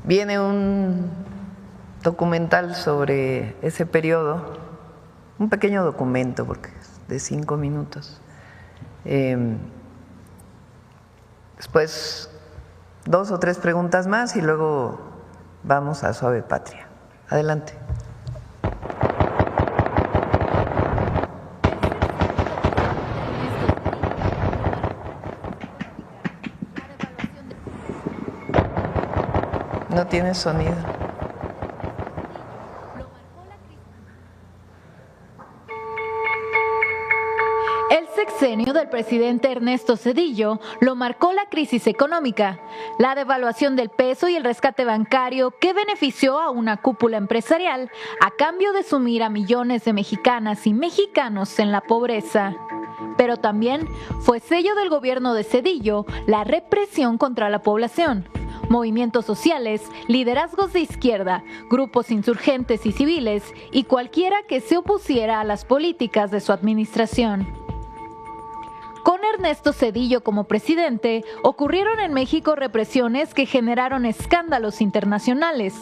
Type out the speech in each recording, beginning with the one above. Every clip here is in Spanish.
Viene un documental sobre ese periodo, un pequeño documento, porque es de 5 minutos. Después 2 o 3 preguntas más y luego vamos a Suave Patria. Adelante. No tiene sonido. El sexenio del presidente Ernesto Zedillo lo marcó la crisis económica, la devaluación del peso y el rescate bancario que benefició a una cúpula empresarial a cambio de sumir a millones de mexicanas y mexicanos en la pobreza. Pero también fue sello del gobierno de Zedillo la represión contra la población. Movimientos sociales, liderazgos de izquierda, grupos insurgentes y civiles y cualquiera que se opusiera a las políticas de su administración. Con Ernesto Zedillo como presidente, ocurrieron en México represiones que generaron escándalos internacionales.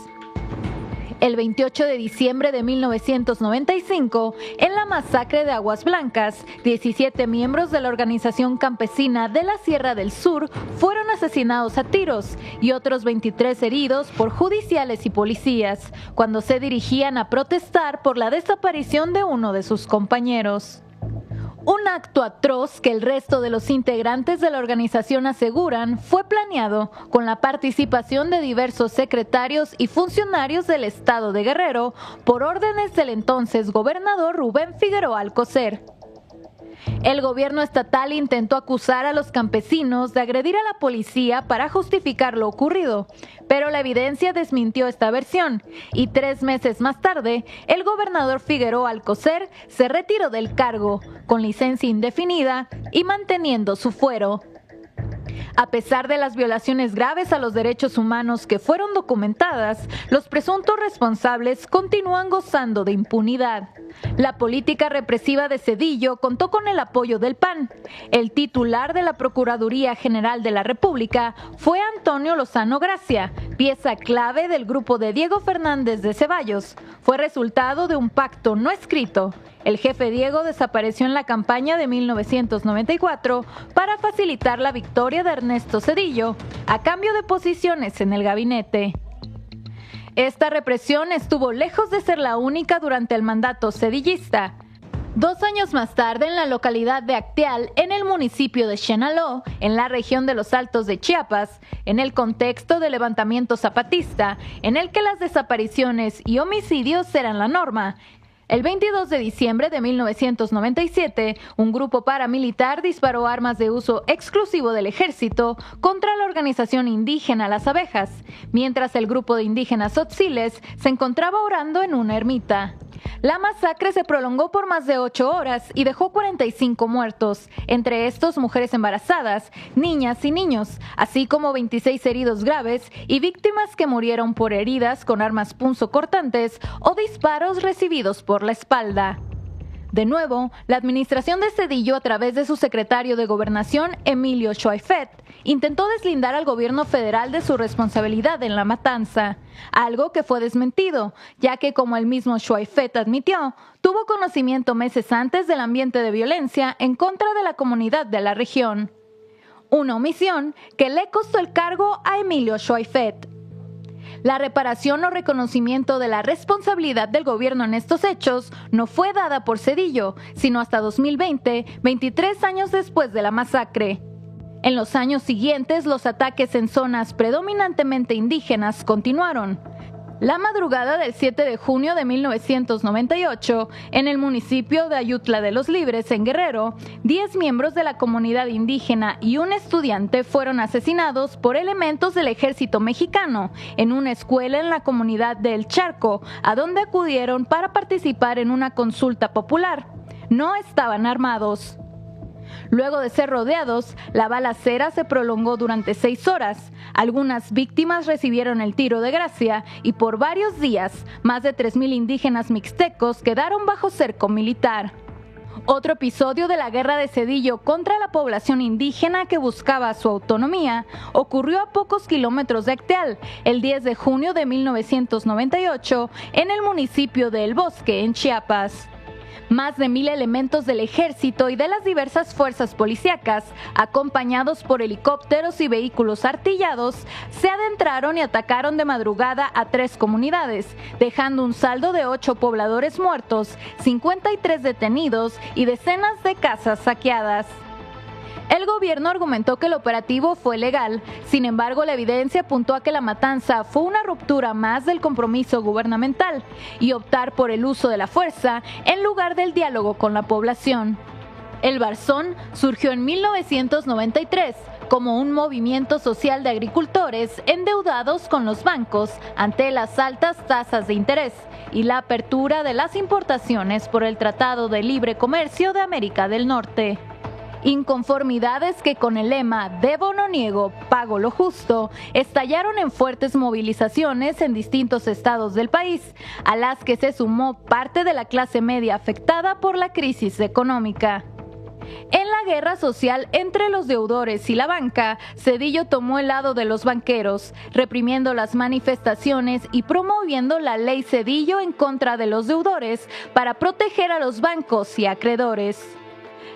El 28 de diciembre de 1995, en la masacre de Aguas Blancas, 17 miembros de la organización campesina de la Sierra del Sur fueron asesinados a tiros y otros 23 heridos por judiciales y policías, cuando se dirigían a protestar por la desaparición de uno de sus compañeros. Un acto atroz que el resto de los integrantes de la organización aseguran fue planeado con la participación de diversos secretarios y funcionarios del estado de Guerrero por órdenes del entonces gobernador Rubén Figueroa Alcocer. El gobierno estatal intentó acusar a los campesinos de agredir a la policía para justificar lo ocurrido, pero la evidencia desmintió esta versión y 3 meses más tarde, el gobernador Figueroa Alcocer se retiró del cargo, con licencia indefinida y manteniendo su fuero. A pesar de las violaciones graves a los derechos humanos que fueron documentadas, los presuntos responsables continúan gozando de impunidad. La política represiva de Zedillo contó con el apoyo del PAN. El titular de la Procuraduría General de la República fue Antonio Lozano Gracia, pieza clave del grupo de Diego Fernández de Ceballos. Fue resultado de un pacto no escrito. El jefe Diego desapareció en la campaña de 1994 para facilitar la victoria de Ernesto Zedillo, a cambio de posiciones en el gabinete. Esta represión estuvo lejos de ser la única durante el mandato zedillista. 2 años más tarde, en la localidad de Acteal, en el municipio de Chenaló, en la región de los Altos de Chiapas, en el contexto del levantamiento zapatista, en el que las desapariciones y homicidios eran la norma, el 22 de diciembre de 1997, un grupo paramilitar disparó armas de uso exclusivo del ejército contra la organización indígena Las Abejas, mientras el grupo de indígenas tzotziles se encontraba orando en una ermita. La masacre se prolongó por más de 8 horas y dejó 45 muertos, entre estos mujeres embarazadas, niñas y niños, así como 26 heridos graves y víctimas que murieron por heridas con armas punzocortantes o disparos recibidos por la espalda. De nuevo, la administración de Zedillo, a través de su secretario de Gobernación, Emilio Schweifet, intentó deslindar al gobierno federal de su responsabilidad en la matanza, algo que fue desmentido, ya que, como el mismo Schweifet admitió, tuvo conocimiento meses antes del ambiente de violencia en contra de la comunidad de la región. Una omisión que le costó el cargo a Emilio Schweifet. La reparación o reconocimiento de la responsabilidad del gobierno en estos hechos no fue dada por Zedillo, sino hasta 2020, 23 años después de la masacre. En los años siguientes, los ataques en zonas predominantemente indígenas continuaron. La madrugada del 7 de junio de 1998, en el municipio de Ayutla de los Libres, en Guerrero, 10 miembros de la comunidad indígena y un estudiante fueron asesinados por elementos del ejército mexicano en una escuela en la comunidad de El Charco, a donde acudieron para participar en una consulta popular. No estaban armados. Luego de ser rodeados, la balacera se prolongó durante 6 horas. Algunas víctimas recibieron el tiro de gracia y por varios días, más de 3,000 indígenas mixtecos quedaron bajo cerco militar. Otro episodio de la Guerra de Zedillo contra la población indígena que buscaba su autonomía ocurrió a pocos kilómetros de Acteal, el 10 de junio de 1998, en el municipio de El Bosque, en Chiapas. Más de 1,000 elementos del ejército y de las diversas fuerzas policíacas, acompañados por helicópteros y vehículos artillados, se adentraron y atacaron de madrugada a 3 comunidades, dejando un saldo de 8 pobladores muertos, 53 detenidos y decenas de casas saqueadas. El gobierno argumentó que el operativo fue legal, sin embargo la evidencia apuntó a que la matanza fue una ruptura más del compromiso gubernamental y optar por el uso de la fuerza en lugar del diálogo con la población. El Barzón surgió en 1993 como un movimiento social de agricultores endeudados con los bancos ante las altas tasas de interés y la apertura de las importaciones por el Tratado de Libre Comercio de América del Norte. Inconformidades que con el lema "Debo no niego, pago lo justo" estallaron en fuertes movilizaciones en distintos estados del país, a las que se sumó parte de la clase media afectada por la crisis económica. En la guerra social entre los deudores y la banca, Zedillo tomó el lado de los banqueros, reprimiendo las manifestaciones y promoviendo la ley Zedillo en contra de los deudores para proteger a los bancos y acreedores.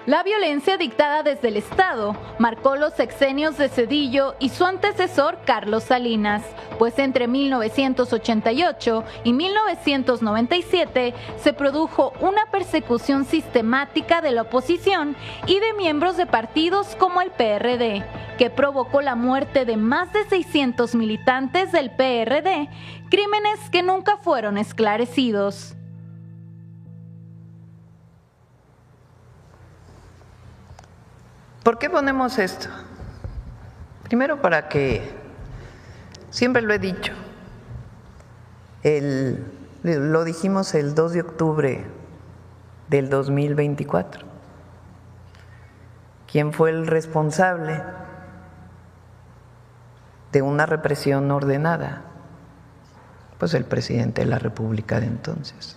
La violencia dictada desde el Estado marcó los sexenios de Zedillo y su antecesor Carlos Salinas, pues entre 1988 y 1997 se produjo una persecución sistemática de la oposición y de miembros de partidos como el PRD, que provocó la muerte de más de 600 militantes del PRD, crímenes que nunca fueron esclarecidos. ¿Por qué ponemos esto? Primero para que, siempre lo he dicho, lo dijimos el 2 de octubre del 2024. ¿Quién fue el responsable de una represión ordenada? Pues el presidente de la República de entonces.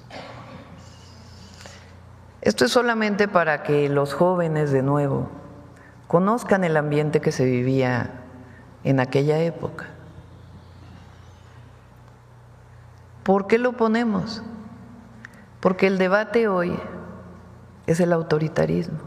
Esto es solamente para que los jóvenes de nuevo conozcan el ambiente que se vivía en aquella época. ¿Por qué lo ponemos? Porque el debate hoy es el autoritarismo.